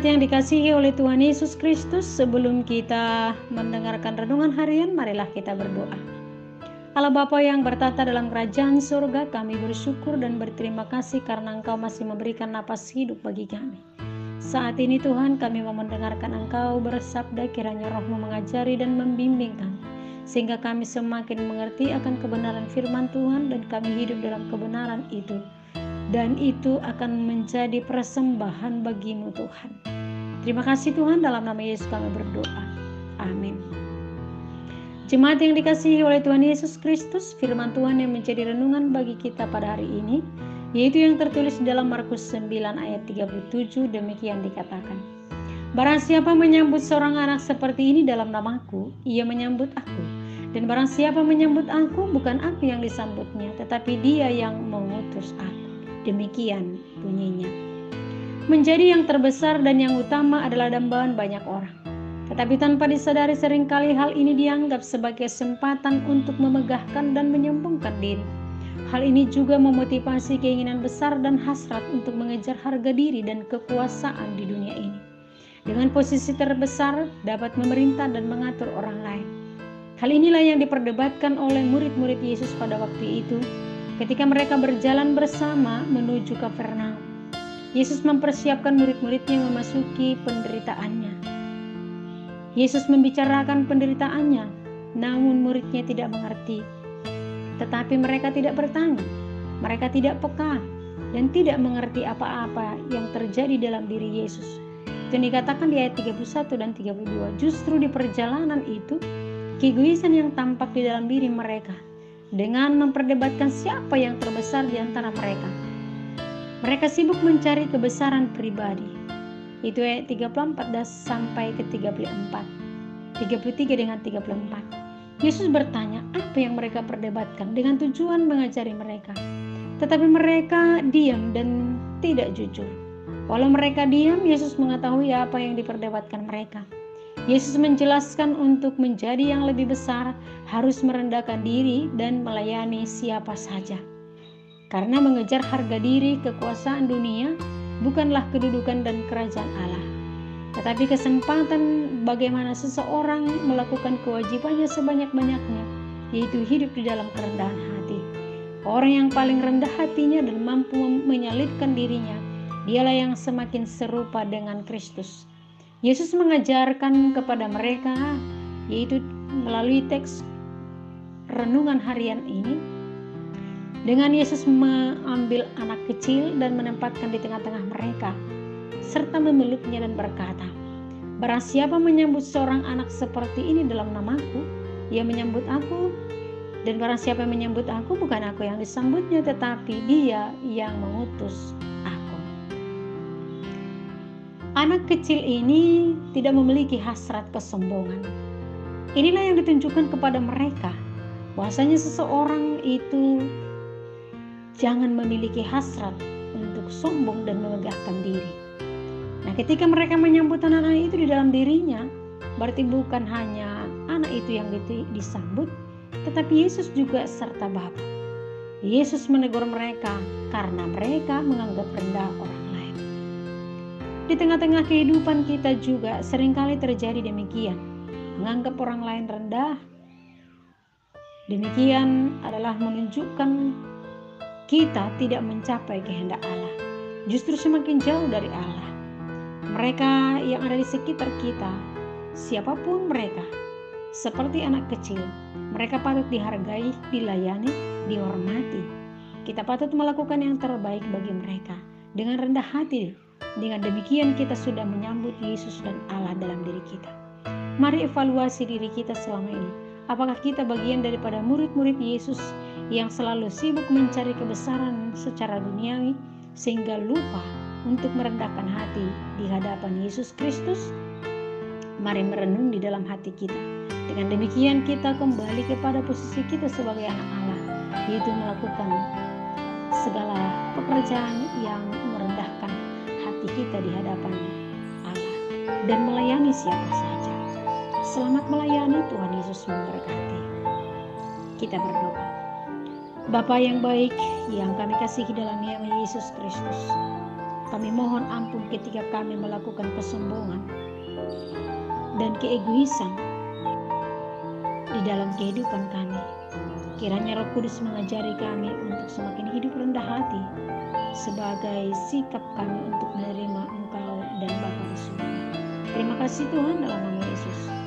Jemaat yang dikasihi oleh Tuhan Yesus Kristus, sebelum kita mendengarkan renungan harian, marilah kita berdoa. Allah Bapa yang bertata dalam kerajaan surga, kami bersyukur dan berterima kasih karena Engkau masih memberikan napas hidup bagi kami. Saat ini Tuhan, kami mau mendengarkan Engkau bersabda, kiranya Roh-Mu mengajari dan membimbing kami, sehingga kami semakin mengerti akan kebenaran firman Tuhan dan kami hidup dalam kebenaran itu. Dan itu akan menjadi persembahan bagi-Mu Tuhan. Terima kasih Tuhan, dalam nama Yesus kami berdoa. Amin. Jemaat yang dikasihi oleh Tuhan Yesus Kristus, firman Tuhan yang menjadi renungan bagi kita pada hari ini, yaitu yang tertulis dalam Markus 9 ayat 37, demikian dikatakan. Barang siapa menyambut seorang anak seperti ini dalam namaku, ia menyambut aku. Dan barang siapa menyambut aku, bukan aku yang disambutnya, tetapi dia yang mengutus aku. Demikian bunyinya. Menjadi yang terbesar dan yang utama adalah dambaan banyak orang. Tetapi tanpa disadari seringkali hal ini dianggap sebagai kesempatan untuk memegahkan dan menyombongkan diri. Hal ini juga memotivasi keinginan besar dan hasrat untuk mengejar harga diri dan kekuasaan di dunia ini. Dengan posisi terbesar dapat memerintah dan mengatur orang lain. Hal inilah yang diperdebatkan oleh murid-murid Yesus pada waktu itu. Ketika mereka berjalan bersama menuju Kapernaum, Yesus mempersiapkan murid-muridnya memasuki penderitaannya. Yesus membicarakan penderitaannya, namun muridnya tidak mengerti. Tetapi mereka tidak bertanya, mereka tidak peka, dan tidak mengerti apa-apa yang terjadi dalam diri Yesus. Itu dikatakan di ayat 31 dan 32. Justru di perjalanan itu, keegoisan yang tampak di dalam diri mereka, dengan memperdebatkan siapa yang terbesar di antara mereka. Mereka sibuk mencari kebesaran pribadi. Itu ayat 34 sampai ke 34. 33 dengan 34. Yesus bertanya apa yang mereka perdebatkan dengan tujuan mengajari mereka. Tetapi mereka diam dan tidak jujur. Walau mereka diam, Yesus mengetahui apa yang diperdebatkan mereka. Yesus menjelaskan untuk menjadi yang lebih besar harus merendahkan diri dan melayani siapa saja. Karena mengejar harga diri, kekuasaan dunia bukanlah kedudukan dan kerajaan Allah, tetapi kesempatan bagaimana seseorang melakukan kewajibannya sebanyak-banyaknya, yaitu hidup di dalam kerendahan hati. Orang yang paling rendah hatinya dan mampu menyalibkan dirinya, dialah yang semakin serupa dengan Kristus. Yesus mengajarkan kepada mereka, yaitu melalui teks renungan harian ini, dengan Yesus mengambil anak kecil dan menempatkan di tengah-tengah mereka, serta memeluknya dan berkata, barang siapa menyambut seorang anak seperti ini dalam namaku, ia menyambut aku. Dan barang siapa yang menyambut aku, bukan aku yang disambutnya, tetapi dia yang mengutus aku. Anak kecil ini tidak memiliki hasrat kesombongan. Inilah yang ditunjukkan kepada mereka, bahwasanya seseorang itu jangan memiliki hasrat untuk sombong dan memegahkan diri. Nah, ketika mereka menyambut anak-anak itu di dalam dirinya, berarti bukan hanya anak itu yang disambut, tetapi Yesus juga serta Bapa. Yesus menegur mereka karena mereka menganggap rendah orang lain. Di tengah-tengah kehidupan kita juga seringkali terjadi demikian, menganggap orang lain rendah. Demikian adalah menunjukkan kita tidak mencapai kehendak Allah, justru semakin jauh dari Allah. Mereka yang ada di sekitar kita, siapapun mereka, seperti anak kecil, mereka patut dihargai, dilayani, dihormati. Kita patut melakukan yang terbaik bagi mereka dengan rendah hati. Dengan demikian kita sudah menyambut Yesus dan Allah dalam diri kita. Mari evaluasi diri kita selama ini. Apakah kita bagian daripada murid-murid Yesus yang selalu sibuk mencari kebesaran secara duniawi sehingga lupa untuk merendahkan hati di hadapan Yesus Kristus? Mari merenung di dalam hati kita. Dengan demikian kita kembali kepada posisi kita sebagai anak Allah, yaitu melakukan segala pekerjaan yang merendahkan hati kita di hadapan Allah dan melayani siapa saja. Selamat melayani, Tuhan Yesus memberkati. Kita berdoa. Bapa yang baik, yang kami kasihi dalam nama Yesus Kristus, Kami mohon ampun ketika kami melakukan kesombongan dan keegoisan di dalam kehidupan kami. Kiranya Roh Kudus mengajari kami untuk semakin hidup rendah hati sebagai sikap kami untuk menerima Engkau dan Bapa di surga. Terima kasih Tuhan, dalam nama Yesus.